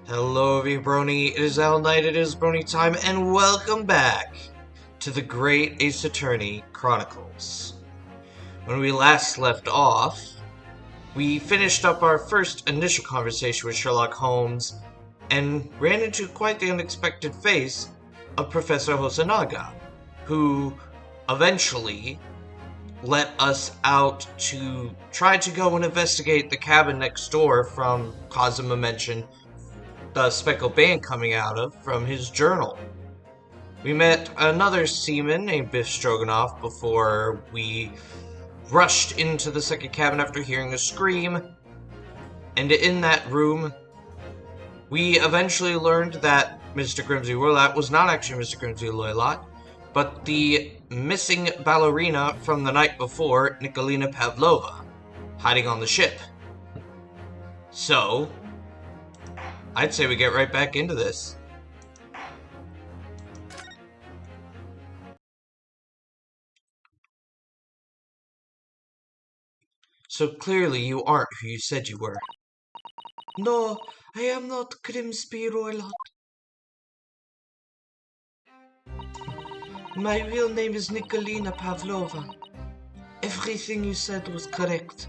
Hello, everybody. It is Al Night. It is Brony time, and welcome back to the Great Ace Attorney Chronicles. When we last left off, we finished up our first initial conversation with Sherlock Holmes and ran into quite the unexpected face of Professor Hosonaga, who eventually let us out to try to go and investigate the cabin next door from Kazuma mentioned the speckled band coming out of from his journal. We met another seaman named Biff Stroganoff before we rushed into the second cabin after hearing a scream, and in that room we eventually learned that Mr. Grimsby Roylott was not actually Mr. Grimsby Roylott, but the missing ballerina from the night before, Nikolina Pavlova, hiding on the ship. So I'd say we get right back into this. So clearly you aren't who you said you were. No, I am not Grimsby Roylott. My real name is Nikolina Pavlova. Everything you said was correct.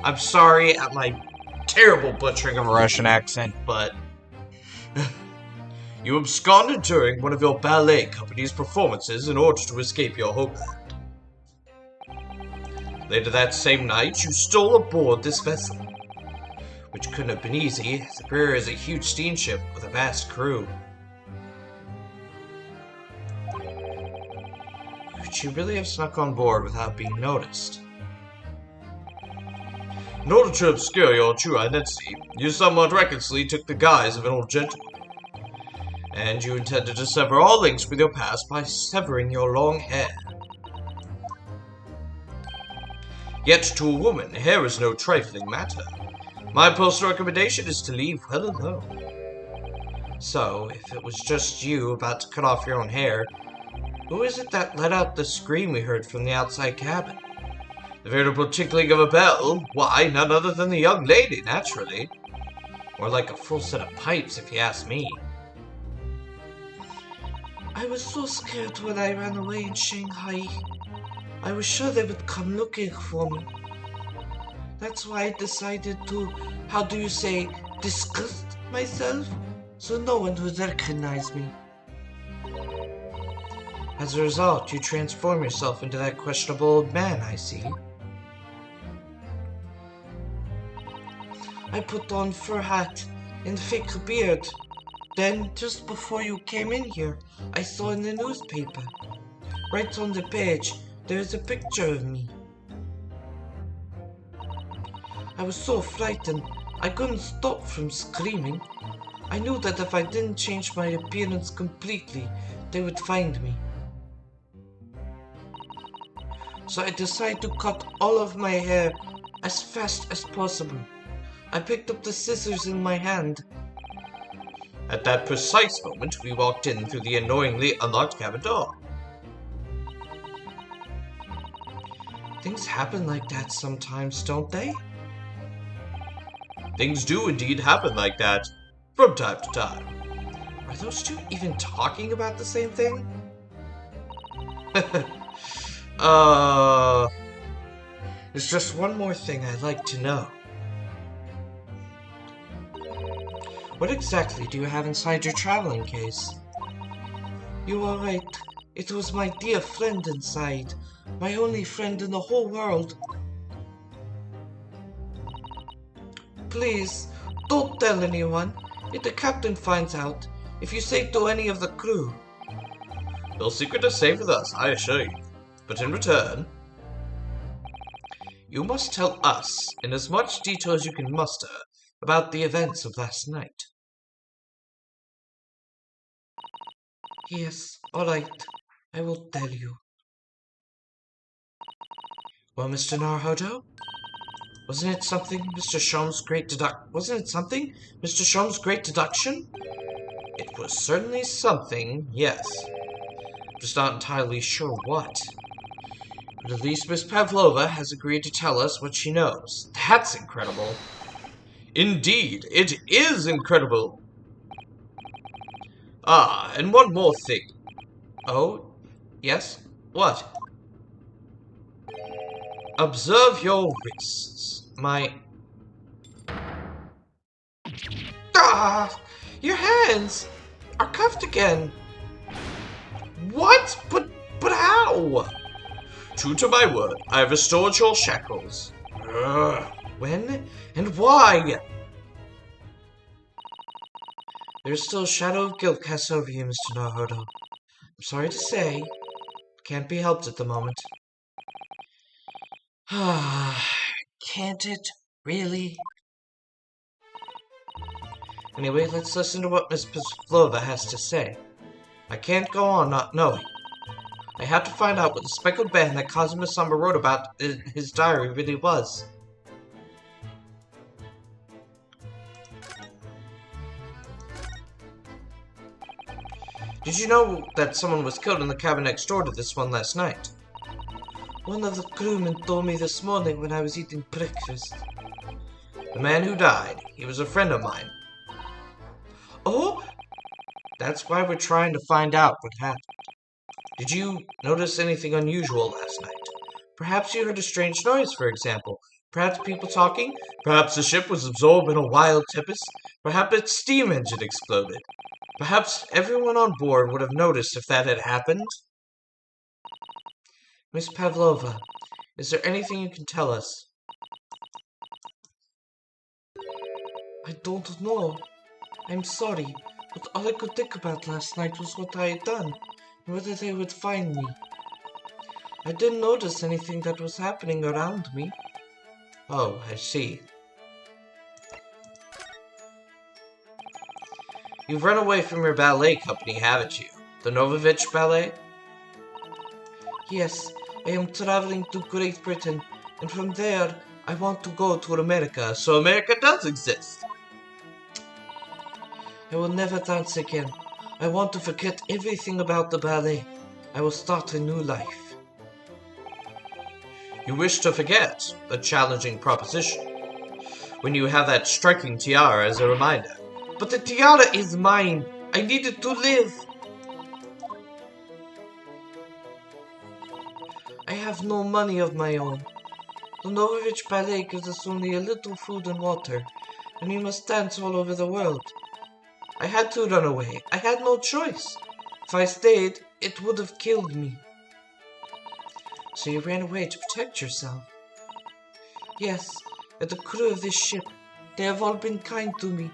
I'm sorry at my terrible butchering of a Russian accent, but you absconded during one of your ballet company's performances in order to escape your homeland. Later that same night, you stole aboard this vessel, which couldn't have been easy. The Superior is a huge steamship with a vast crew. Could you really have snuck on board without being noticed? In order to obscure your true identity, you somewhat recklessly took the guise of an old gentleman. And you intended to sever all links with your past by severing your long hair. Yet to a woman, hair is no trifling matter. My postal recommendation is to leave well alone. So, if it was just you about to cut off your own hair, who is it that let out the scream we heard from the outside cabin? The veritable tinkling of a bell? Why, none other than the young lady, naturally. More like a full set of pipes, if you ask me. I was so scared when I ran away in Shanghai. I was sure they would come looking for me. That's why I decided to, how do you say, disgust myself, so no one would recognize me. As a result, you transform yourself into that questionable old man, I see. I put on fur hat and fake beard. Then, just before you came in here, I saw in the newspaper. Right on the page, there is a picture of me. I was so frightened, I couldn't stop from screaming. I knew that if I didn't change my appearance completely, they would find me. So I decided to cut all of my hair as fast as possible. I picked up the scissors in my hand. At that precise moment, we walked in through the annoyingly unlocked cabin door. Things happen like that sometimes, don't they? Things do indeed happen like that, from time to time. Are those two even talking about the same thing? There's just one more thing I'd like to know. What exactly do you have inside your traveling case? You are right. It was my dear friend inside. My only friend in the whole world. Please, don't tell anyone. If the captain finds out, if you say to any of the crew. Your secret is safe with us, I assure you. But in return, you must tell us, in as much detail as you can muster, about the events of last night. Yes, all right. I will tell you. Well, Mr. Naruhodo? Wasn't it something Mr. Shum's great deduction? It was certainly something, yes. Just not entirely sure what. But at least Miss Pavlova has agreed to tell us what she knows. That's incredible. Indeed, it is incredible. Ah, and one more thing. Oh, yes? What? Observe your wrists. Ah! Your hands are cuffed again. What? But how? True to my word, I have restored your shackles. When and why? There's still a shadow of guilt cast over you, Mr. Naruto. I'm sorry to say, can't be helped at the moment. Can't it? Really? Anyway, let's listen to what Miss Pavlova has to say. I can't go on not knowing. I have to find out what the speckled band that Kazuma-sama wrote about in his diary really was. Did you know that someone was killed in the cabin next door to this one last night? One of the crewmen told me this morning when I was eating breakfast. The man who died, he was a friend of mine. Oh? That's why we're trying to find out what happened. Did you notice anything unusual last night? Perhaps you heard a strange noise, for example. Perhaps people talking? Perhaps the ship was absorbed in a wild tempest? Perhaps its steam engine exploded? Perhaps everyone on board would have noticed if that had happened? Miss Pavlova, is there anything you can tell us? I don't know. I'm sorry, but all I could think about last night was what I had done, and whether they would find me. I didn't notice anything that was happening around me. Oh, I see. You've run away from your ballet company, haven't you? The Novovich Ballet? Yes, I am traveling to Great Britain, and from there I want to go to America. So America does exist. I will never dance again. I want to forget everything about the ballet. I will start a new life. You wish to forget? A challenging proposition. When you have that striking tiara as a reminder. But the tiara is mine. I need it to live. I have no money of my own. The Novovich Ballet gives us only a little food and water, and we must dance all over the world. I had to run away. I had no choice. If I stayed, it would have killed me. So you ran away to protect yourself? Yes, and the crew of this ship. They have all been kind to me.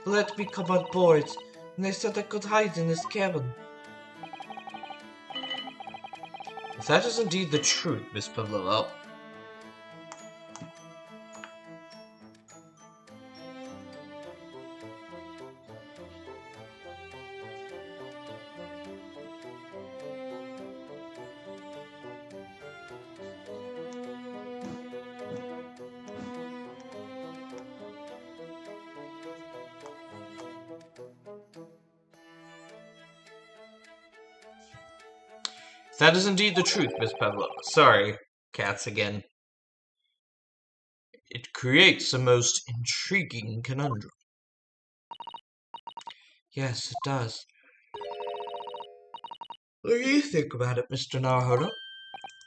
They let me come on board, and they said I could hide in this cabin. If that is indeed the truth, Miss Pavlova, that is indeed the truth, Miss Pavlova. Sorry, cats again. It creates a most intriguing conundrum. Yes, it does. What do you think about it, Mr. Naruto?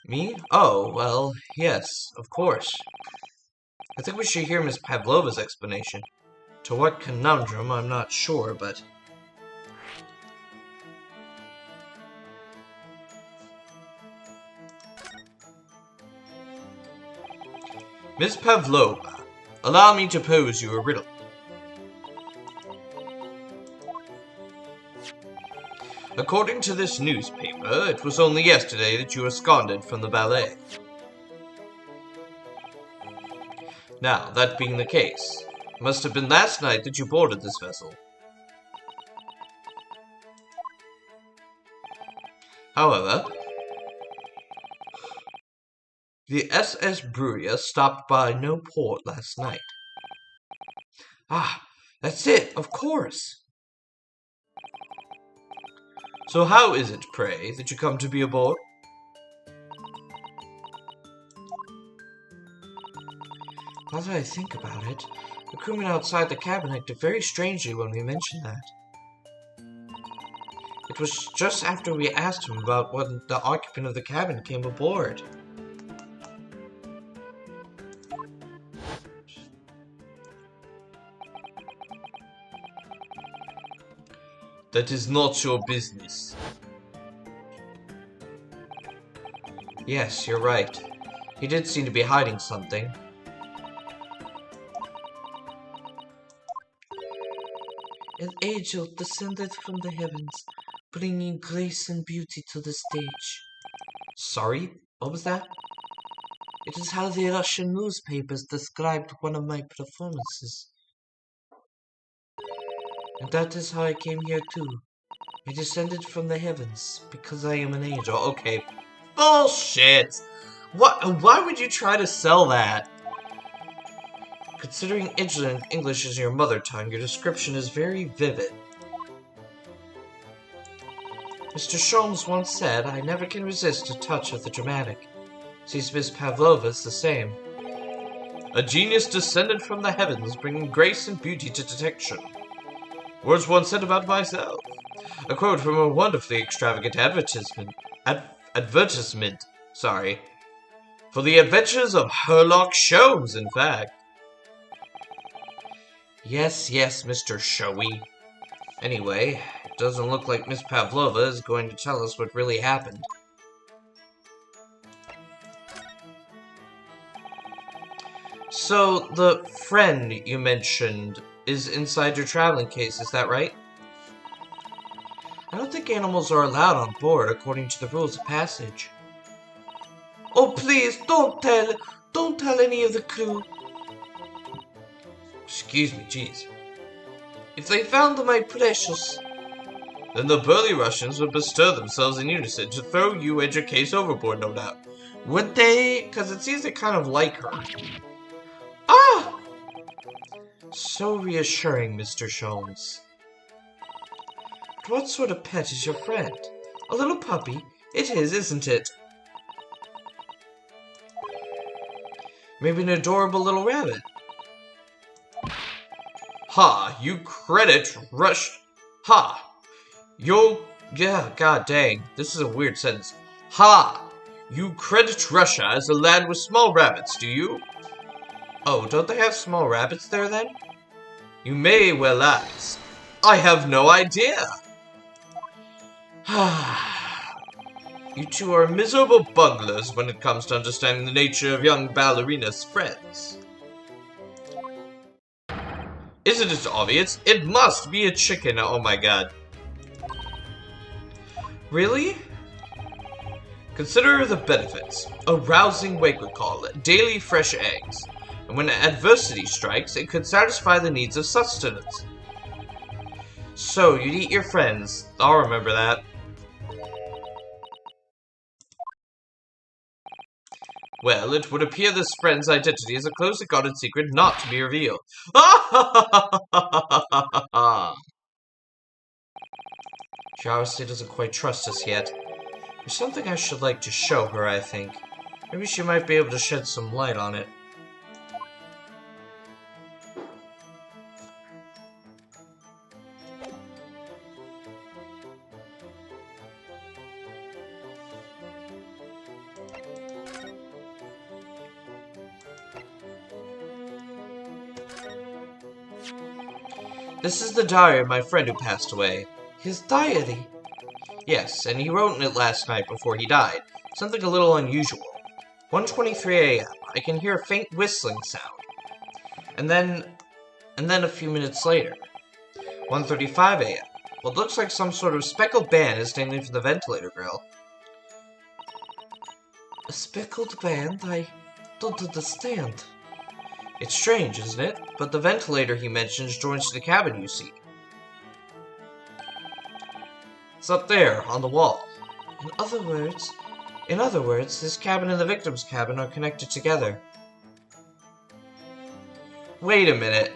Me? Oh, well, yes, of course. I think we should hear Miss Pavlova's explanation. To what conundrum, I'm not sure, but... Miss Pavlova, allow me to pose you a riddle. According to this newspaper, it was only yesterday that you absconded from the ballet. Now, that being the case, it must have been last night that you boarded this vessel. However, the SS Bruria stopped by no port last night. Ah, that's it, of course. So how is it, pray, that you come to be aboard? Now that I think about it, the crewmen outside the cabin acted very strangely when we mentioned that. It was just after we asked him about when the occupant of the cabin came aboard. That is not your business. Yes, you're right. He did seem to be hiding something. An angel descended from the heavens, bringing grace and beauty to the stage. Sorry? What was that? It is how the Russian newspapers described one of my performances. And that is how I came here too. I descended from the heavens because I am an angel. Okay. Bullshit! What? Why would you try to sell that? Considering English is your mother tongue, your description is very vivid. Mr. Sholmes once said, I never can resist a touch of the dramatic. Sees Miss Pavlova's the same. A genius descended from the heavens, bringing grace and beauty to detection. Words once said about myself. A quote from a wonderfully extravagant advertisement, sorry. For the adventures of Sherlock Sholmes, in fact. Yes, Mr. Showy. Anyway, it doesn't look like Miss Pavlova is going to tell us what really happened. So, the friend you mentioned is inside your traveling case, is that right? I don't think animals are allowed on board according to the rules of passage. Oh, please, don't tell any of the crew. Excuse me, jeez. If they found my precious... Then the burly Russians would bestir themselves in unison to throw you and your case overboard, no doubt. Would they? Because it seems they kind of like her. Ah! So reassuring, Mr. Sholmes. But what sort of pet is your friend? A little puppy? It is, isn't it? Maybe an adorable little rabbit. Ha! You credit Rush... Ha! Yeah, god dang. This is a weird sentence. Ha! You credit Russia as a land with small rabbits, do you? Oh, don't they have small rabbits there then? You may well ask. I have no idea. You two are miserable bunglers when it comes to understanding the nature of young ballerina's friends. Isn't it obvious? It must be a chicken, oh my god. Really? Consider the benefits. A rousing wake-up call, daily fresh eggs. And when adversity strikes, it could satisfy the needs of sustenance. So, you'd eat your friends. I'll remember that. Well, it would appear this friend's identity is a closely guarded secret not to be revealed. She obviously doesn't quite trust us yet. There's something I should like to show her, I think. Maybe she might be able to shed some light on it. This is the diary of my friend who passed away. His diary? Yes, and he wrote in it last night before he died. Something a little unusual. 1:23 a.m. I can hear a faint whistling sound. And then a few minutes later. 1:35 a.m. What looks like some sort of speckled band is dangling from the ventilator grill. A speckled band? I don't understand. It's strange, isn't it? But the ventilator he mentions joins to the cabin, you see. It's up there, on the wall. In other words, this cabin and the victim's cabin are connected together. Wait a minute.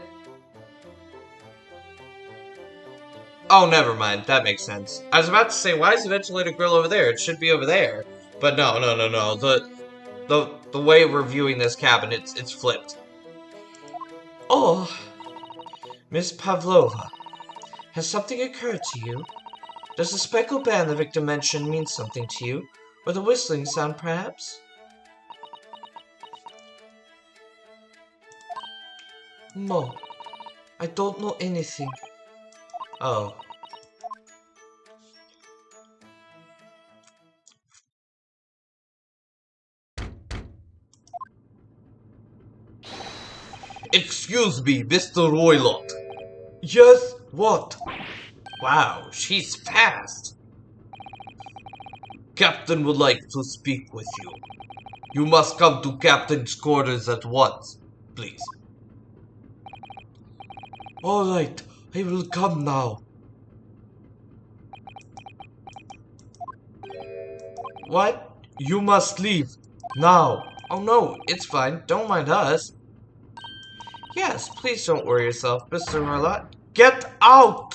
Oh, never mind. That makes sense. I was about to say, why is the ventilator grill over there? It should be over there. But no. The way we're viewing this cabin, it's flipped. Oh, Miss Pavlova, has something occurred to you? Does the speckled band the victim mentioned mean something to you? Or the whistling sound, perhaps? No, I don't know anything. Oh. Excuse me, Mr. Roylott. Yes, what? Wow, she's fast. Captain would like to speak with you. You must come to Captain's quarters at once, please. Alright, I will come now. What? You must leave. Now. Oh no, it's fine. Don't mind us. Yes, please don't worry yourself, Mr. Roylott. Get out!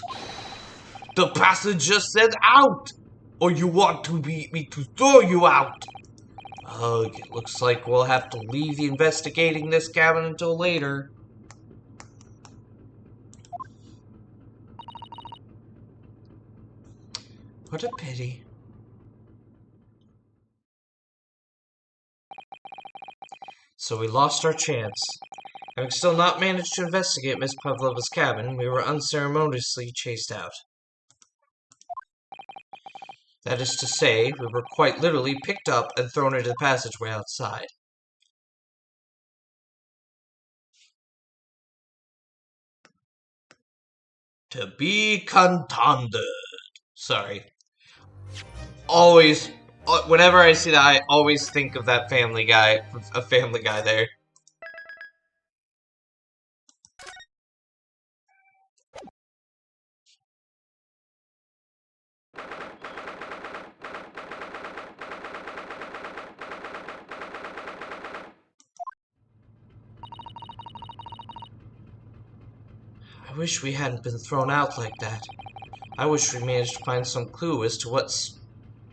The passenger said out! Or you want to me to throw you out? Ugh, it looks like we'll have to leave investigating this cabin until later. What a pity. So we lost our chance. Having still not managed to investigate Miss Pavlova's cabin, we were unceremoniously chased out. That is to say, we were quite literally picked up and thrown into the passageway outside. To be continued. Sorry. Always, whenever I see that, I always think of that Family Guy, a Family Guy there. I wish we hadn't been thrown out like that. I wish we managed to find some clue as to what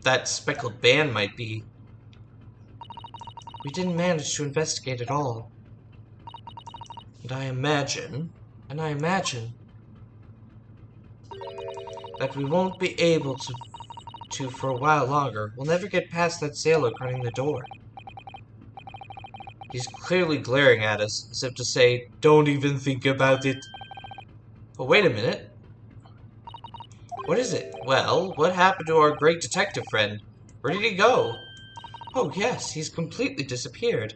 that speckled band might be. We didn't manage to investigate at all. And I imagine that we won't be able to for a while longer. We'll never get past that sailor guarding the door. He's clearly glaring at us, as if to say, don't even think about it. But wait a minute. What is it? Well, what happened to our great detective friend? Where did he go? Oh yes, he's completely disappeared.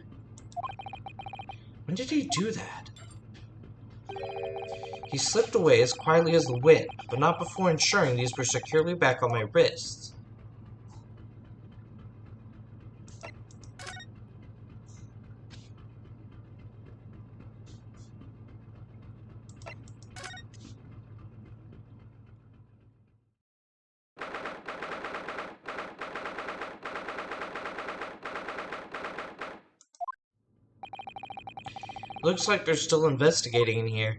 When did he do that? He slipped away as quietly as the wind, but not before ensuring these were securely back on my wrists. Looks like they're still investigating in here.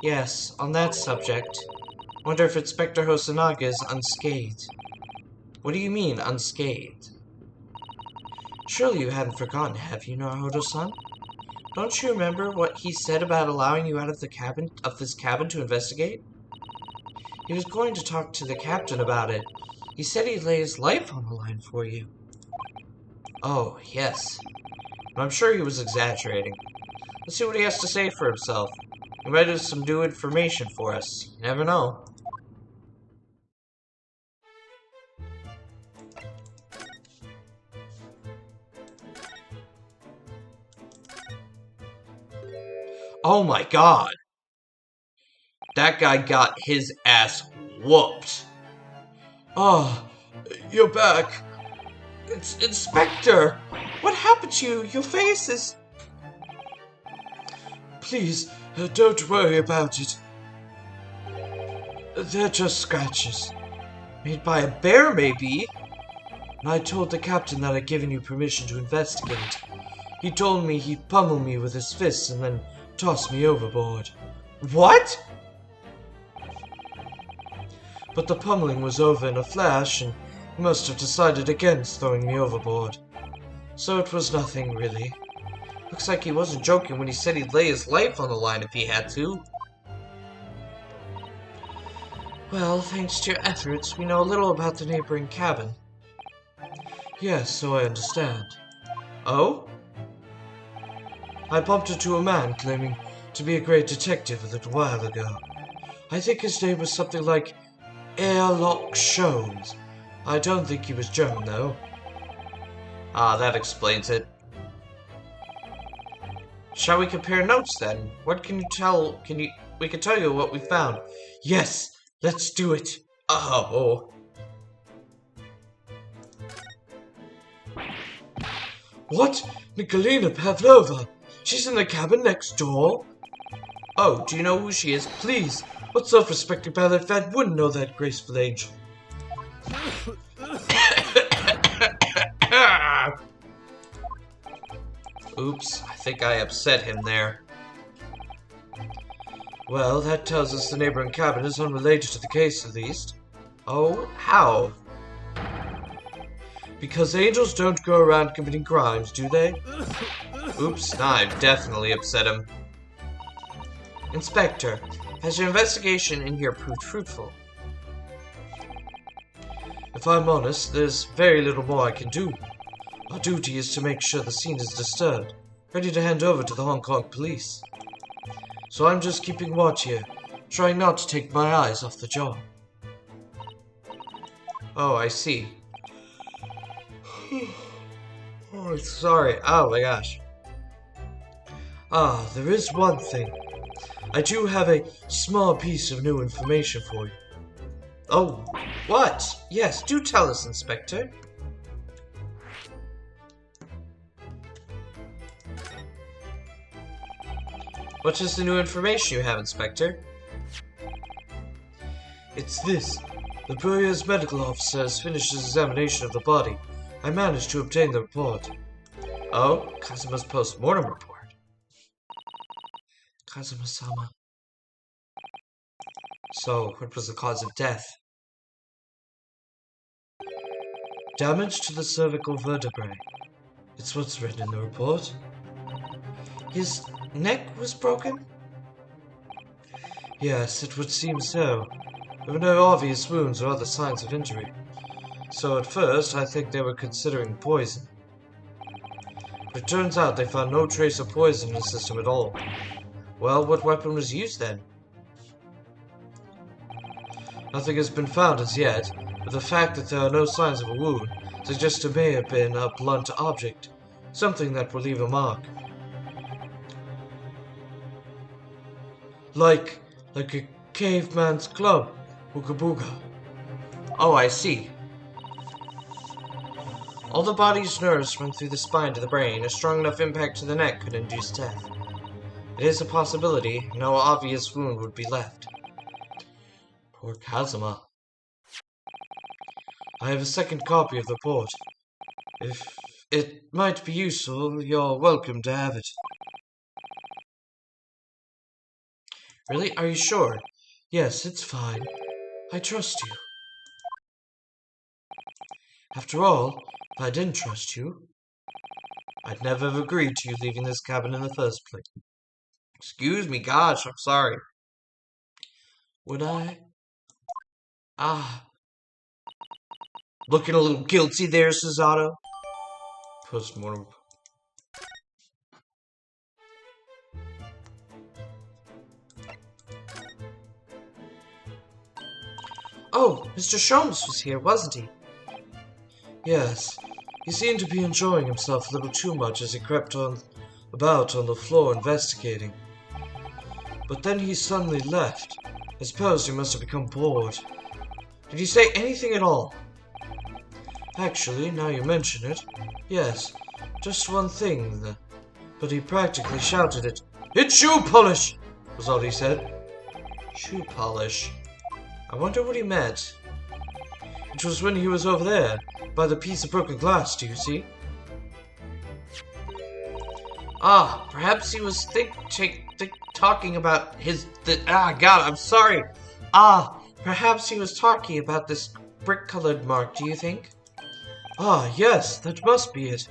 Yes, on that subject. Wonder if Inspector Hosonaga is unscathed. What do you mean, unscathed? Surely you haven't forgotten, have you, Naruto-san? Don't you remember what he said about allowing you out of this cabin to investigate? He was going to talk to the captain about it. He said he'd lay his life on the line for you. Oh, yes. I'm sure he was exaggerating. Let's see what he has to say for himself. He might have some new information for us. You never know. Oh my god! That guy got his ass whooped. Oh, you're back. It's Inspector! What happened to you? Your face is... Please, don't worry about it. They're just scratches. Made by a bear, maybe? And I told the captain that I'd given you permission to investigate. He told me he'd pummel me with his fists and then toss me overboard. What? But the pummeling was over in a flash, and he must have decided against throwing me overboard. So it was nothing, really. Looks like he wasn't joking when he said he'd lay his life on the line if he had to. Well, thanks to your efforts, we know a little about the neighboring cabin. Yes, so I understand. Oh? I bumped into a man claiming to be a great detective a little while ago. I think his name was something like Airlock Shones. I don't think he was German, though. Ah, that explains it. Shall we compare notes then? What can you tell? We can tell you what we found. Yes, let's do it. Oh. What? Nikolina Pavlova? She's in the cabin next door? Oh, do you know who she is? Please, what self-respecting ballet fan wouldn't know that graceful angel? Oops, I think I upset him there. Well, that tells us the neighboring cabin is unrelated to the case, at least. Oh, how? Because angels don't go around committing crimes, do they? Oops, nah, I've definitely upset him. Inspector, has your investigation in here proved fruitful? If I'm honest, there's very little more I can do. Our duty is to make sure the scene is disturbed, ready to hand over to the Hong Kong police. So I'm just keeping watch here, trying not to take my eyes off the job. Oh, I see. Oh, sorry. Oh my gosh. Ah, there is one thing. I do have a small piece of new information for you. Oh, what? Yes, do tell us, Inspector. What is the new information you have, Inspector? It's this. The Bureau's medical officer has finished his examination of the body. I managed to obtain the report. Oh, Kazuma's post-mortem report. Kazuma-sama. So, what was the cause of death? Damage to the cervical vertebrae. It's what's written in the report. His neck was broken? Yes, it would seem so. There were no obvious wounds or other signs of injury. So at first, I think they were considering poison. But it turns out they found no trace of poison in the system at all. Well, what weapon was used then? Nothing has been found as yet, but the fact that there are no signs of a wound suggests it may have been a blunt object, something that will leave a mark. Like a caveman's club, Ooga Booga. Oh, I see. All the body's nerves run through the spine to the brain. A strong enough impact to the neck could induce death. It is a possibility. No obvious wound would be left. Poor Kazuma. I have a second copy of the report. If it might be useful, you're welcome to have it. Really? Are you sure? Yes, it's fine. I trust you. After all, if I didn't trust you, I'd never have agreed to you leaving this cabin in the first place. Excuse me, gosh, I'm sorry. Would I? Looking a little guilty there, Susato. Postmortem. Oh, Mr. Sholmes was here, wasn't he? Yes. He seemed to be enjoying himself a little too much as he crept about on the floor investigating. But then he suddenly left. I suppose he must have become bored. Did he say anything at all? Actually, now you mention it, yes, just one thing, but he practically shouted it. "It's shoe polish!" was all he said. Shoe polish. I wonder what he meant. It was when he was over there, by the piece of broken glass, do you see? Ah, perhaps he was talking about God, I'm sorry. Perhaps he was talking about this brick-colored mark, do you think? Ah, yes, that must be it.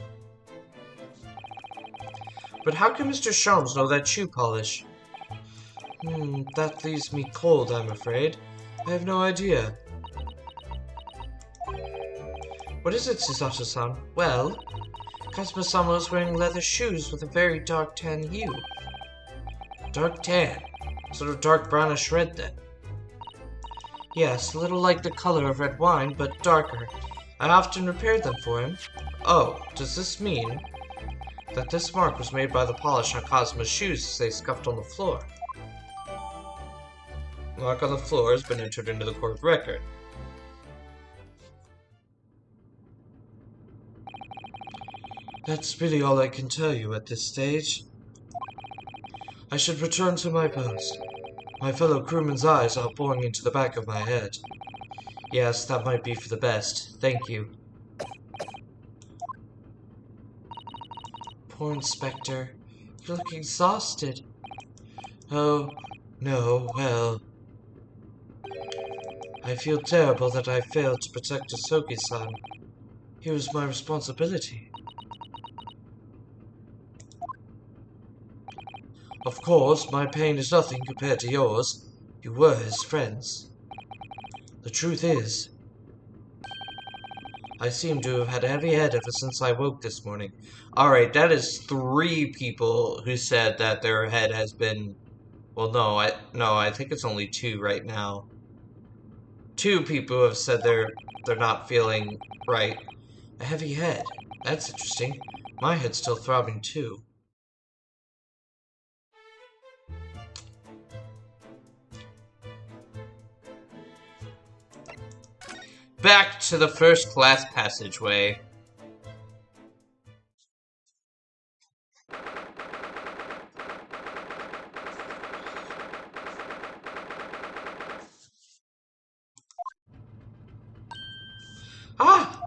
But how can Mr. Sholmes know that shoe polish? That leaves me cold, I'm afraid. I have no idea. What is it, Susato-san? Well, Kazuma-sama was wearing leather shoes with a very dark tan hue. Dark tan? Sort of dark brownish red, then. Yes, a little like the color of red wine, but darker. I often repaired them for him. Oh, does this mean that this mark was made by the polish on Kazuma's shoes as they scuffed on the floor? The mark on the floor has been entered into the court record. That's really all I can tell you at this stage. I should return to my post. My fellow crewman's eyes are boring into the back of my head. Yes, that might be for the best. Thank you. Poor Inspector. You look exhausted. Oh, no, well. I feel terrible that I failed to protect Asoki-san. It was my responsibility. Of course, my pain is nothing compared to yours. You were his friends. The truth is, I seem to have had a heavy head ever since I woke this morning. Alright, that is 3 people who said that their head has been... Well, no, I think it's only 2 right now. 2 people have said they're not feeling right. A heavy head. That's interesting. My head's still throbbing too. Back to the first class passageway. Ah!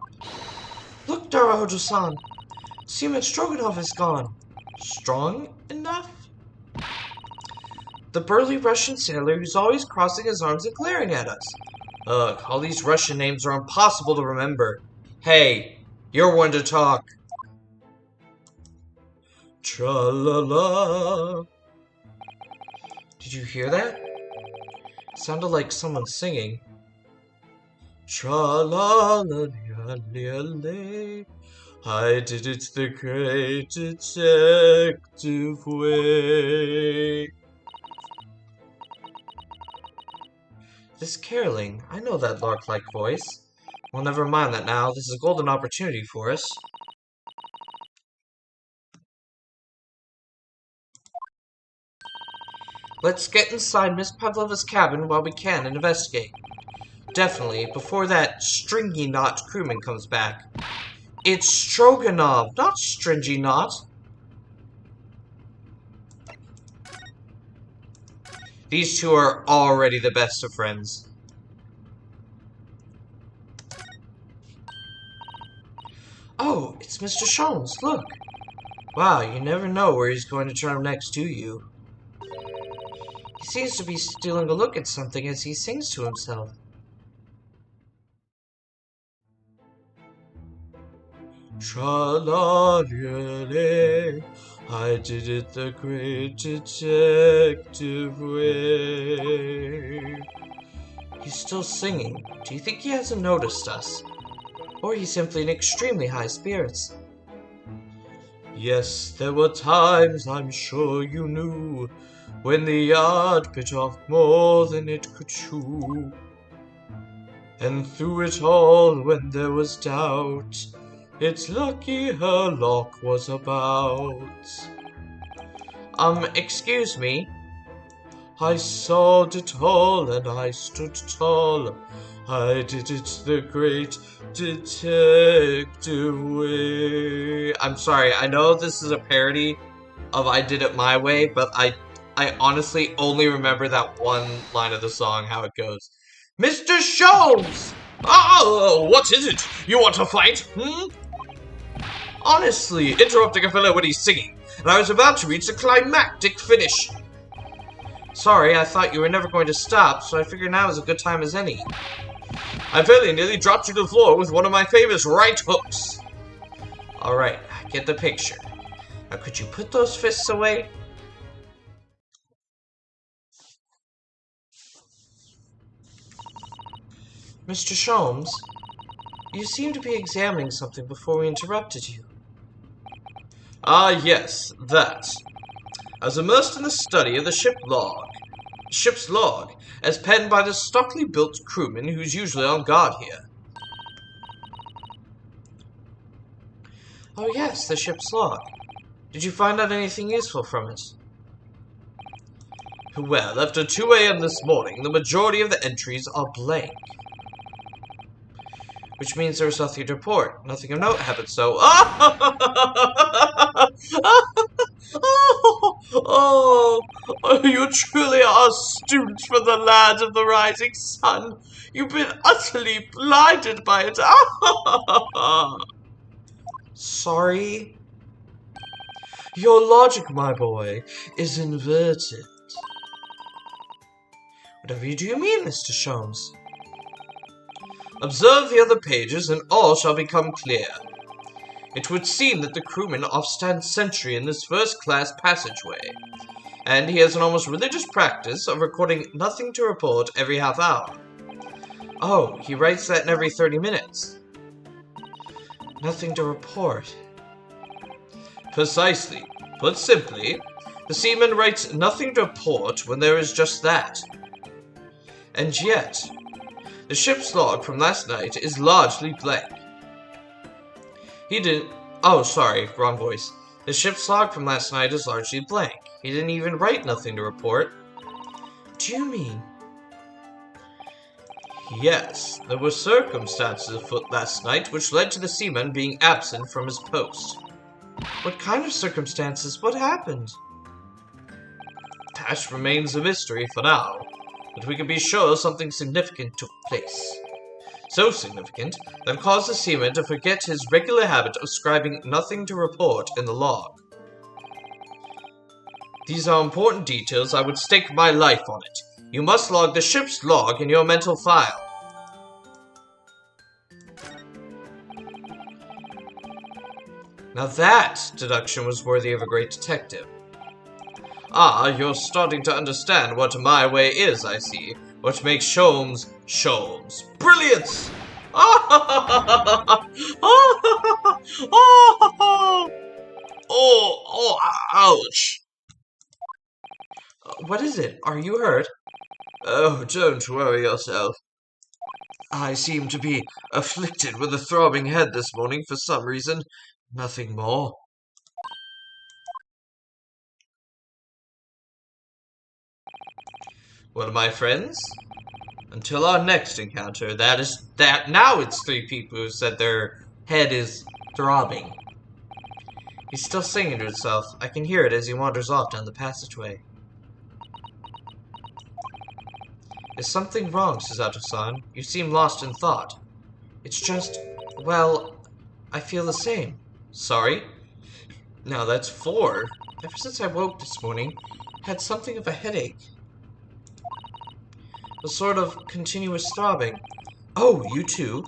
Look, Darahojo-san! Seaman Stroganoff is gone. Strong enough? The burly Russian sailor who's always crossing his arms and glaring at us. Ugh, all these Russian names are impossible to remember. Hey, you're one to talk. Tra-la-la. Did you hear that? It sounded like someone singing. Tra-la-la-la-la. I did it the great detective way. This caroling, I know that lark-like voice. Well, never mind that now. This is a golden opportunity for us. Let's get inside Miss Pavlova's cabin while we can and investigate. Definitely, before that stringy knot crewman comes back. It's Stroganov, not Stringy Knot. These two are already the best of friends. Oh, it's Mr. Sholmes, look. Wow, you never know where he's going to turn up next to you. He seems to be stealing a look at something as he sings to himself. Tra-la-la-la, I did it the great detective way. He's still singing. Do you think he hasn't noticed us? Or he's simply in extremely high spirits? Yes, there were times, I'm sure you knew, when the yard bit off more than it could chew. And through it all, when there was doubt, it's lucky her lock was about. Excuse me? I saw it all and I stood tall. I did it the great detective way. I'm sorry, I know this is a parody of I Did It My Way, but I honestly only remember that one line of the song, how it goes. Mr. Sholmes! Oh, what is it? You want to fight? Honestly, interrupting a fellow when he's singing, and I was about to reach the climactic finish. Sorry, I thought you were never going to stop, so I figured now is a good time as any. I very nearly dropped you to the floor with one of my famous right hooks. Alright, I get the picture. Now, could you put those fists away? Mr. Sholmes, you seem to be examining something before we interrupted you. Ah, yes, that. I was immersed in the study of the ship's log, as penned by the stockily built crewman who's usually on guard here. Oh yes, the ship's log. Did you find out anything useful from it? Well, after 2 a.m. this morning, the majority of the entries are blank. Which means there was nothing to report. Nothing of note happened, so... Oh, you truly are students from the land of the rising sun. You've been utterly blinded by it. Sorry? Your logic, my boy, is inverted. Whatever do you mean, Mr. Sholmes? Observe the other pages, and all shall become clear. It would seem that the crewman offstands sentry in this first-class passageway, and he has an almost religious practice of recording nothing to report every half hour. Oh, he writes that in every 30 minutes. Nothing to report. Precisely. Put simply, the seaman writes nothing to report when there is just that. And yet, the ship's log from last night is largely blank. He didn't... Oh, sorry, wrong voice. The ship's log from last night is largely blank. He didn't even write nothing to report. Do you mean? Yes, there were circumstances afoot last night which led to the seaman being absent from his post. What kind of circumstances? What happened? That remains a mystery for now, but we can be sure something significant took place. So significant that it caused the seaman to forget his regular habit of scribing nothing to report in the log. These are important details. I would stake my life on it. You must log the ship's log in your mental file. Now that deduction was worthy of a great detective. Ah, you're starting to understand what my way is, I see. What makes Sholmes, Sholmes. Brilliant! Oh, ouch! What is it? Are you hurt? Oh, don't worry yourself. I seem to be afflicted with a throbbing head this morning for some reason. Nothing more. Well, my friends, until our next encounter, now it's 3 people who said their head is throbbing. He's still singing to himself. I can hear it as he wanders off down the passageway. Is something wrong, Susato-san? You seem lost in thought. It's just, well, I feel the same. Sorry? Now that's 4. Ever since I woke this morning, I had something of a headache. A sort of continuous throbbing. Oh, you too?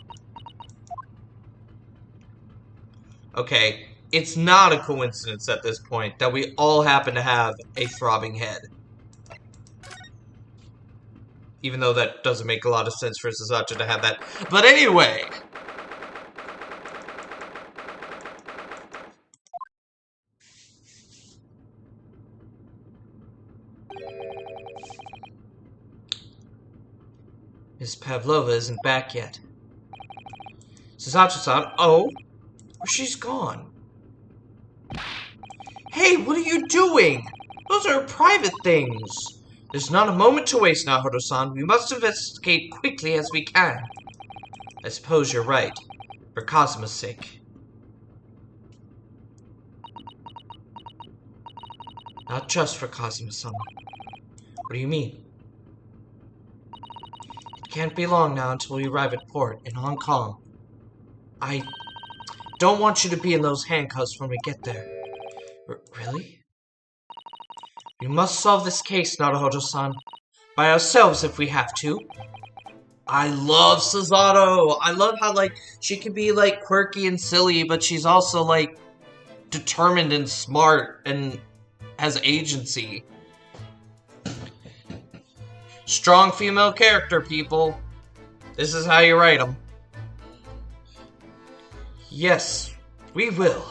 Okay, it's not a coincidence at this point that we all happen to have a throbbing head. Even though that doesn't make a lot of sense for Susato to have that. But anyway! Miss Pavlova isn't back yet. Susato-san, oh? She's gone. Hey, what are you doing? Those are private things. There's not a moment to waste now, Hodo-san. We must investigate quickly as we can. I suppose you're right. For Kazuma's sake. Not just for Kazuma-sama. What do you mean? It can't be long now until we arrive at port in Hong Kong. I don't want you to be in those handcuffs when we get there. Really? We must solve this case, Naruhodo-san. By ourselves if we have to. I love Susato! I love how, like, she can be, like, quirky and silly, but she's also, like, determined and smart and has agency. Strong female character, people. This is how you write them. Yes, we will.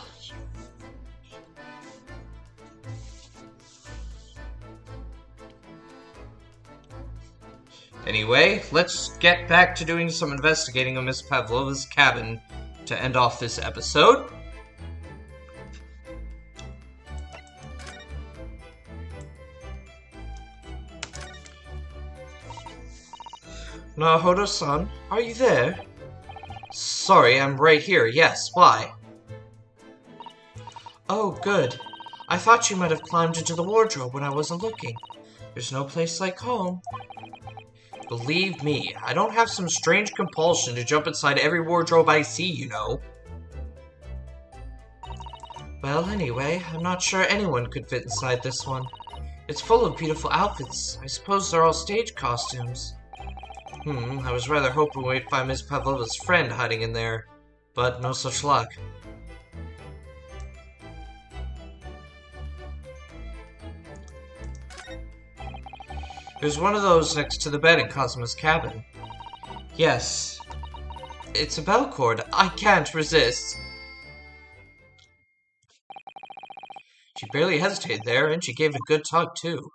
Anyway, let's get back to doing some investigating of Miss Pavlova's cabin to end off this episode. Nahodo-san, are you there? Sorry, I'm right here. Yes, why? Oh, good. I thought you might have climbed into the wardrobe when I wasn't looking. There's no place like home. Believe me, I don't have some strange compulsion to jump inside every wardrobe I see, you know. Well, anyway, I'm not sure anyone could fit inside this one. It's full of beautiful outfits. I suppose they're all stage costumes. I was rather hoping we'd find Miss Pavlova's friend hiding in there, but no such luck. There's one of those next to the bed in Cosmo's cabin. Yes. It's a bell cord. I can't resist. She barely hesitated there, and she gave it a good tug, too.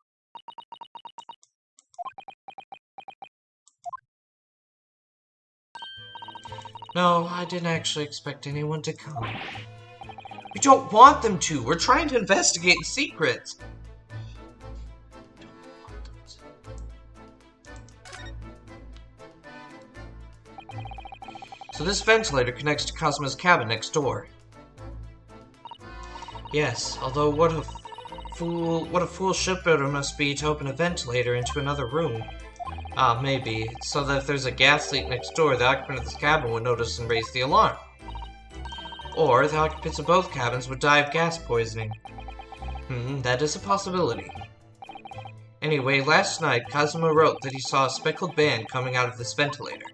No, I didn't actually expect anyone to come. We don't want them to. We're trying to investigate in secret. So this ventilator connects to Cosmo's cabin next door. Yes, although what a fool shipbuilder must be to open a ventilator into another room. Maybe, so that if there's a gas leak next door, the occupant of this cabin would notice and raise the alarm. Or the occupants of both cabins would die of gas poisoning. That is a possibility. Anyway, last night, Cosmo wrote that he saw a speckled band coming out of this ventilator.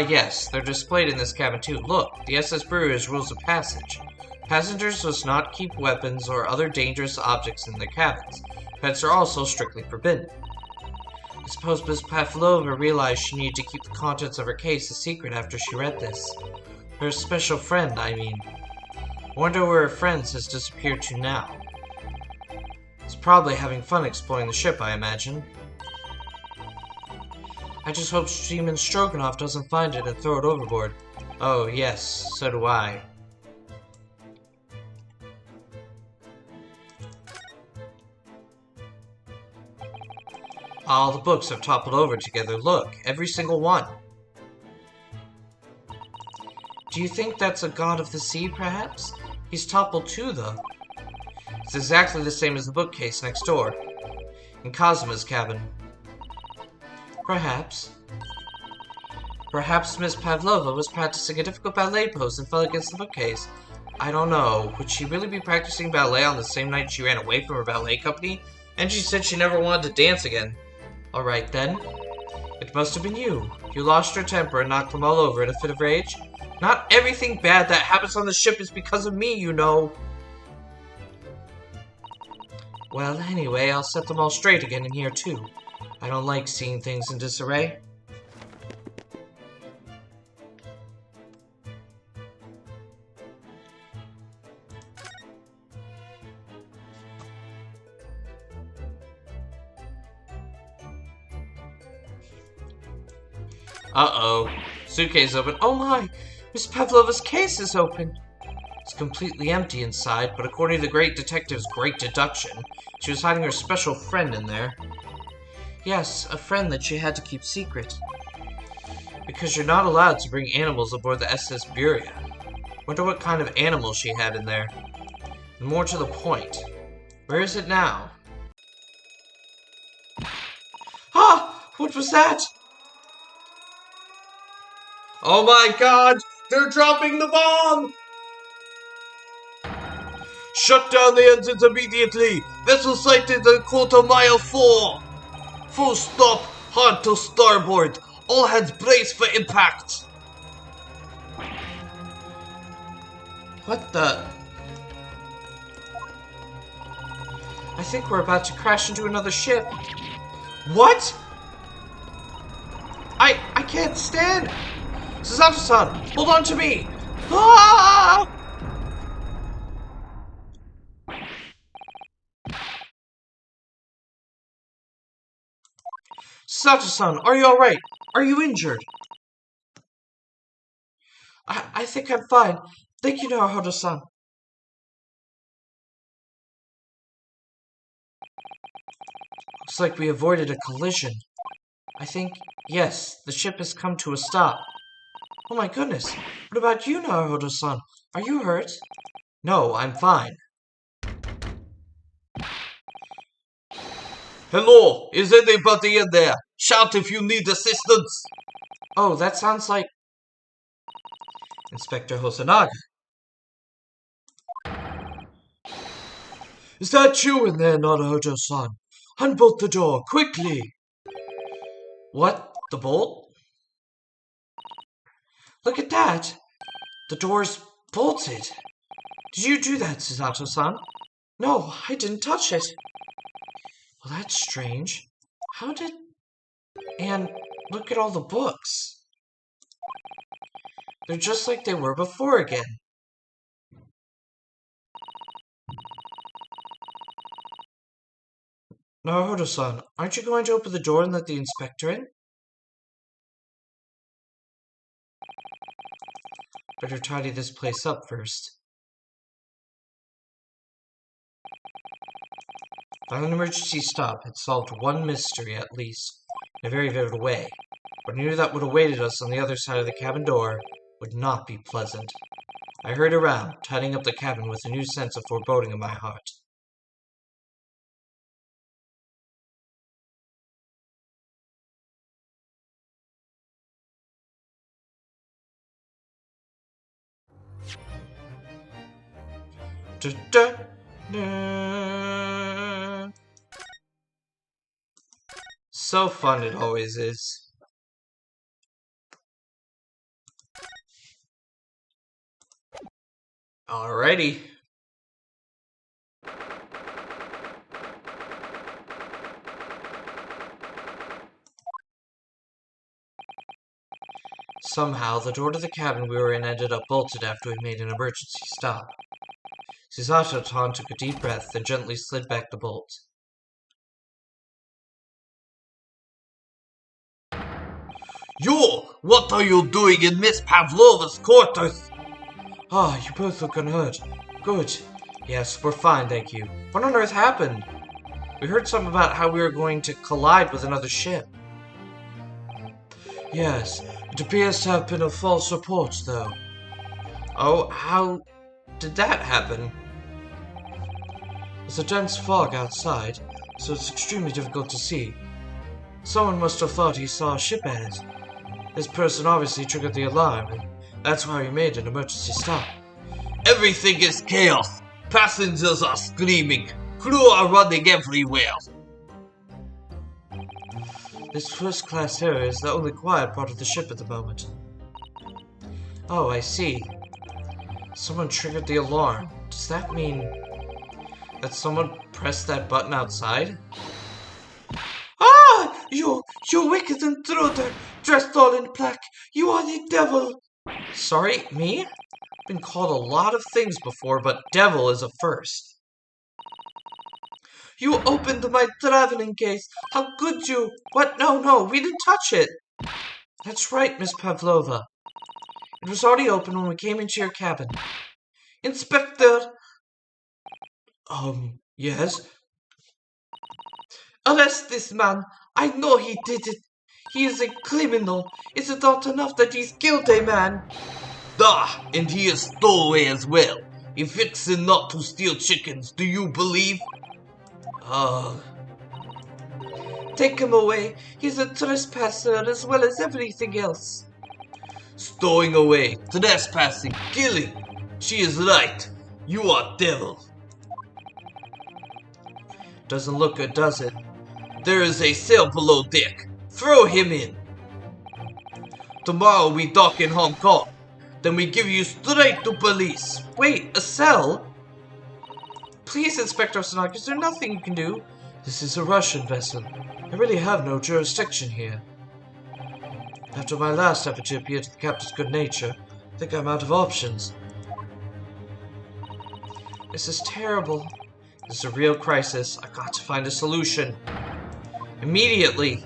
Yes, they're displayed in this cabin too. Look, the SS Brewery has rules of passage. Passengers must not keep weapons or other dangerous objects in their cabins. Pets are also strictly forbidden. I suppose Miss Pavlova realized she needed to keep the contents of her case a secret after she read this. Her special friend, I mean. Wonder where her friends has disappeared to now. It's probably having fun exploring the ship, I imagine. I just hope Demon Stroganoff doesn't find it and throw it overboard. Oh, yes, so do I. All the books have toppled over together. Look, every single one. Do you think that's a god of the sea, perhaps? He's toppled too, though. It's exactly the same as the bookcase next door. In Cosmo's cabin. Perhaps. Perhaps Miss Pavlova was practicing a difficult ballet pose and fell against the bookcase. I don't know. Would she really be practicing ballet on the same night she ran away from her ballet company? And she said she never wanted to dance again. Alright then. It must have been you. You lost your temper and knocked them all over in a fit of rage? Not everything bad that happens on the ship is because of me, you know. Well, anyway, I'll set them all straight again in here too. I don't like seeing things in disarray. Uh-oh. Suitcase open. Oh my! Miss Pavlova's case is open! It's completely empty inside, but according to the great detective's great deduction, she was hiding her special friend in there. Yes, a friend that she had to keep secret. Because you're not allowed to bring animals aboard the SS Buria. Wonder what kind of animal she had in there. And more to the point, where is it now? Ah! What was that? Oh my god! They're dropping the bomb! Shut down the engines immediately! Vessel sighted at quarter mile 4! Full stop! Hard to starboard! All hands brace for impact! What the? I think we're about to crash into another ship. What? I can't stand! Susato-san, hold on to me! Ah! Susato-san, are you alright? Are you injured? I think I'm fine. Thank you, Naruhodo-san. Looks like we avoided a collision. I think, yes, the ship has come to a stop. Oh my goodness. What about you, Naruhodo-san? Are you hurt? No, I'm fine. Hello, is anybody in there? Shout if you need assistance! Oh, that sounds like Inspector Hosonaga. Is that you in there, Naruhodo-san? Unbolt the door, quickly! What? The bolt? Look at that! The door's bolted. Did you do that, Susato-san? No, I didn't touch it. Well, that's strange. How did... And look at all the books. They're just like they were before again. Naruhodo-san, aren't you going to open the door and let the inspector in? Better tidy this place up first. Found an emergency stop had solved one mystery at least, in a very vivid way. But I knew that what awaited us on the other side of the cabin door would not be pleasant. I hurried around, tidying up the cabin with a new sense of foreboding in my heart. Da, da, da. So fun it always is. Alrighty. Somehow, the door to the cabin we were in ended up bolted after we made an emergency stop. Susato-san took a deep breath, then gently slid back the bolt. You! What are you doing in Miss Pavlova's quarters? Ah, you both look unhurt. Good. Yes, we're fine, thank you. What on earth happened? We heard something about how we were going to collide with another ship. Yes, it appears to have been a false report, though. Oh, how did that happen? There's a dense fog outside, so it's extremely difficult to see. Someone must have thought he saw a ship ahead. This person obviously triggered the alarm, and that's why we made an emergency stop. Everything is chaos. Passengers are screaming. Crew are running everywhere. This first-class area is the only quiet part of the ship at the moment. Oh, I see. Someone triggered the alarm. Does that mean that someone pressed that button outside? Ah! You wicked intruder, dressed all in black. You are the devil. Sorry, me? I've been called a lot of things before, but devil is a first. You opened my traveling case. How could you? What? No, we didn't touch it. That's right, Miss Pavlova. It was already open when we came into your cabin. Inspector! Yes? Arrest this man. I know he did it. He is a criminal. Is it not enough that he's killed a man? Ah, and he is stowaway as well. He fixing not to steal chickens, do you believe? Take him away. He's a trespasser as well as everything else. Stowing away, trespassing, killing. She is right. You are devil. Doesn't look good, does it? There is a cell below deck. Throw him in. Tomorrow we dock in Hong Kong. Then we give you straight to police. Wait, a cell? Please, Inspector Sanak, is there nothing you can do? This is a Russian vessel. I really have no jurisdiction here. After my last effort to appeal to the captain's good nature, I think I'm out of options. This is terrible. This is a real crisis. I've got to find a solution. Immediately.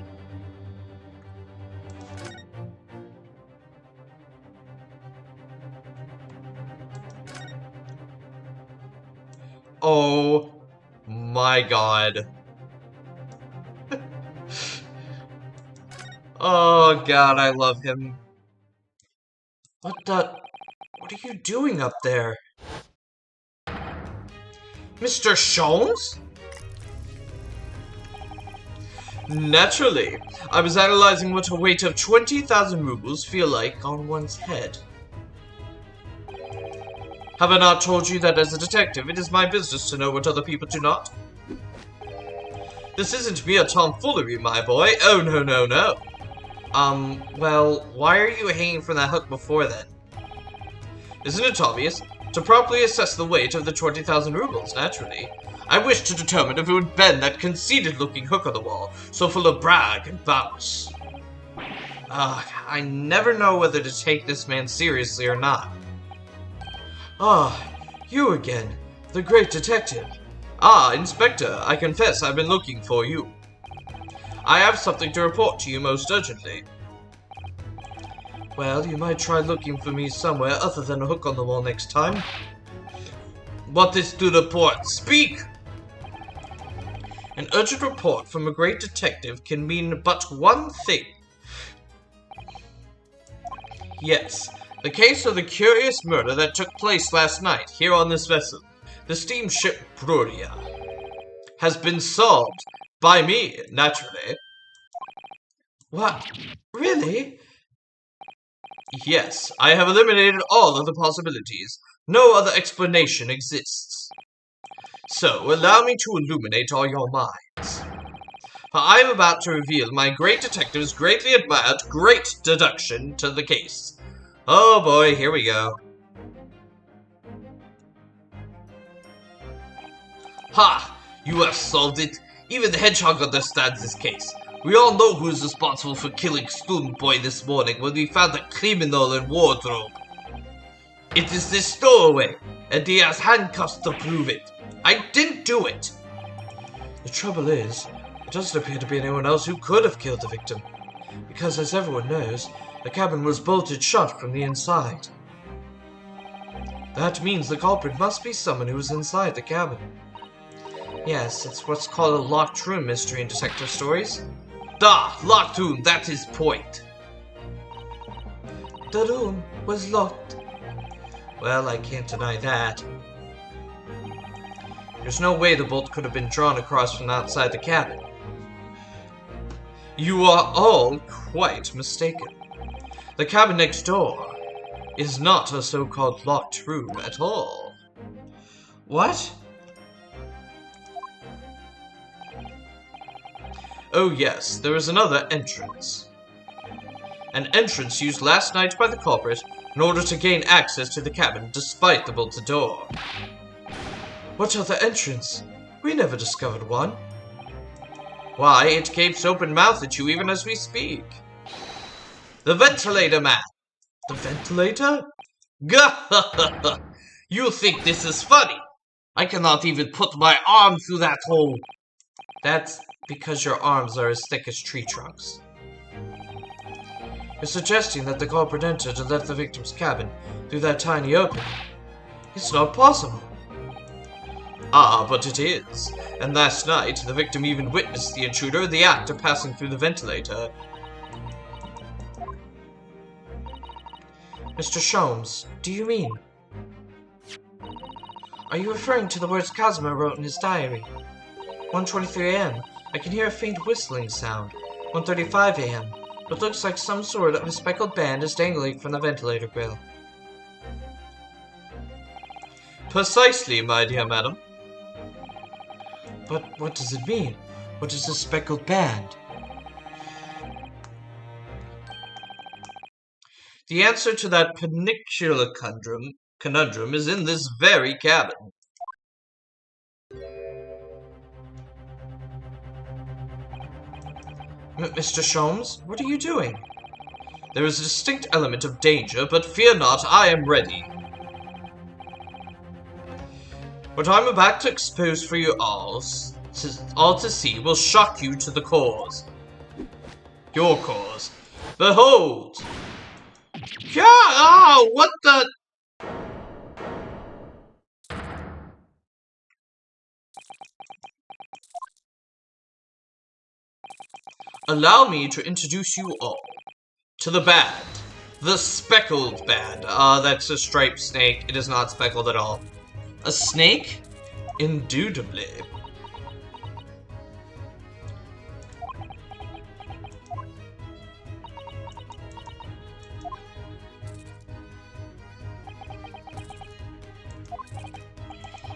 Oh my god. Oh god, I love him. What are you doing up there? Mr. Sholmes? Naturally. I was analyzing what a weight of 20,000 rubles feel like on one's head. Have I not told you that as a detective, it is my business to know what other people do not? This isn't mere tomfoolery, my boy. Oh, no, no, no. Well, why are you hanging from that hook before then? Isn't it obvious? To properly assess the weight of the 20,000 rubles, naturally. I wish to determine if it would bend that conceited-looking hook on the wall, so full of brag and boast. I never know whether to take this man seriously or not. Ah, you again, the great detective. Ah, Inspector, I confess I've been looking for you. I have something to report to you most urgently. Well, you might try looking for me somewhere other than a hook on the wall next time. What is to report? Speak! An urgent report from a great detective can mean but one thing. Yes, the case of the curious murder that took place last night here on this vessel, the steamship Bruria, has been solved by me, naturally. What? Really? Yes, I have eliminated all of the possibilities. No other explanation exists. So, allow me to illuminate all your minds. For I am about to reveal my great detective's greatly admired great deduction to the case. Oh boy, here we go. Ha! You have solved it. Even the hedgehog understands this case. We all know who is responsible for killing student boy this morning when we found a criminal in wardrobe. It is this stowaway, and he has handcuffs to prove it. I didn't do it. The trouble is, it doesn't appear to be anyone else who could have killed the victim. Because as everyone knows, the cabin was bolted shut from the inside. That means the culprit must be someone who was inside the cabin. Yes, it's what's called a locked room mystery in detective stories. Da! Locked room, that is point. The room was locked. Well, I can't deny that. There's no way the bolt could have been drawn across from outside the cabin. You are all quite mistaken. The cabin next door is not a so-called locked room at all. What? Oh yes, there is another entrance. An entrance used last night by the culprit in order to gain access to the cabin despite the bolted door. What other entrance? We never discovered one. Why, it gapes open-mouthed at you even as we speak. The ventilator, man! The ventilator? Gah! You think this is funny? I cannot even put my arm through that hole. That's because your arms are as thick as tree trunks. You're suggesting that the culprit entered and left the victim's cabin through that tiny opening. It's not possible. Ah, but it is. And last night, the victim even witnessed the intruder in the act of passing through the ventilator. Mr. Sholmes, do you mean? Are you referring to the words Cosmo wrote in his diary? 1:23 a.m. I can hear a faint whistling sound. 1:35 a.m. It looks like some sort of a speckled band is dangling from the ventilator grill. Precisely, my dear madam. But what does it mean? What is a speckled band? The answer to that particular conundrum is in this very cabin. Mr. Sholmes, what are you doing? There is a distinct element of danger, but fear not, I am ready. What I'm about to expose for you all to see will shock you to the cause. Your cause. Behold! Yeah! Oh, what the... Allow me to introduce you all to the band. The speckled band. That's a striped snake. It is not speckled at all. A snake? Indubitably.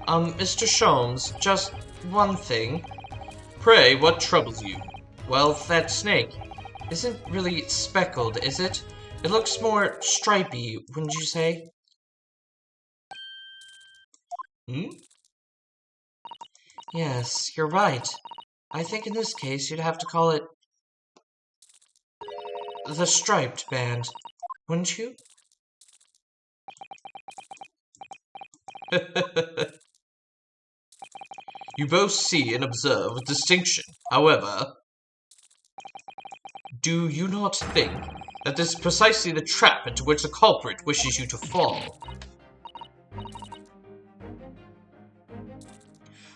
Mr. Sholmes, just one thing. Pray, what troubles you? Well, that snake isn't really speckled, is it? It looks more stripy, wouldn't you say? Hmm? Yes, you're right. I think in this case you'd have to call it the striped band, wouldn't you? You both see and observe with distinction. However, do you not think that this is precisely the trap into which the culprit wishes you to fall?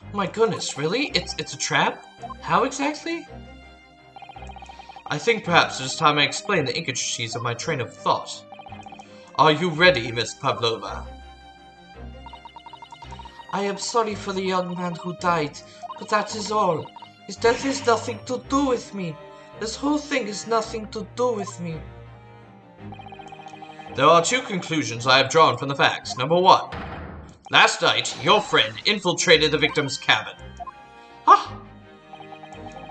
Oh my goodness, really? It's a trap? How exactly? I think perhaps it is time I explain the intricacies of my train of thought. Are you ready, Miss Pavlova? I am sorry for the young man who died, but that is all. His death has nothing to do with me. This whole thing has nothing to do with me. There are two conclusions I have drawn from the facts. Number one, last night, your friend infiltrated the victim's cabin. Ah!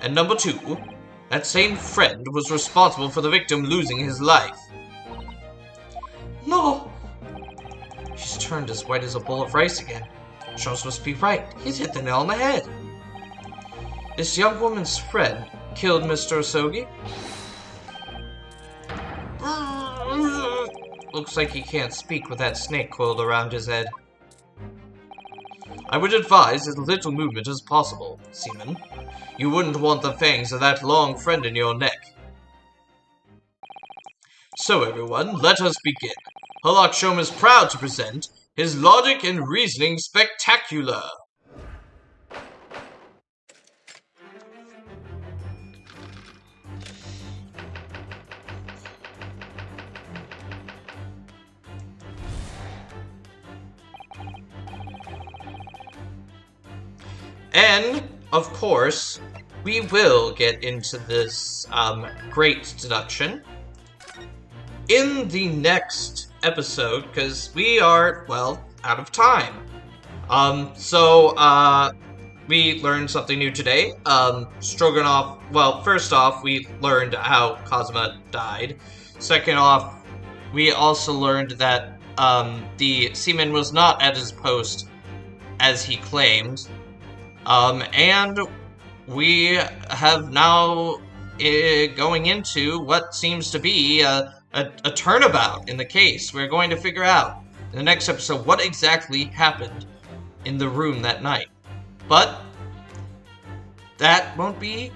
And number two, that same friend was responsible for the victim losing his life. No! She's turned as white as a bowl of rice again. Sholmes must be right. He's hit the nail on the head. This young woman's friend killed Mr. Osogi? Looks like he can't speak with that snake coiled around his head. I would advise as little movement as possible, Seaman. You wouldn't want the fangs of that long friend in your neck. So everyone, let us begin. Herlock Sholmes is proud to present his Logic and Reasoning Spectacular. And, of course, we will get into this great deduction in the next episode, because we are, well, out of time. We learned something new today. Stroganoff, well, first off, we learned how Cosima died. Second off, we also learned that the seaman was not at his post as he claimed. And we have now going into what seems to be a turnabout in the case. We're going to figure out in the next episode what exactly happened in the room that night. But that won't be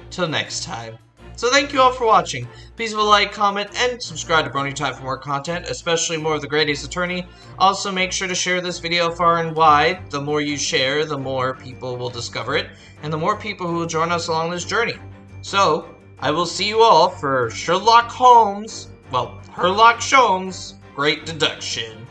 till next time. So thank you all for watching. Please leave a like, comment, and subscribe to Brony Time for more content, especially more of the Great Ace Attorney. Also, make sure to share this video far and wide. The more you share, the more people will discover it, and the more people who will join us along this journey. So, I will see you all for Herlock Sholmes' Great Deduction.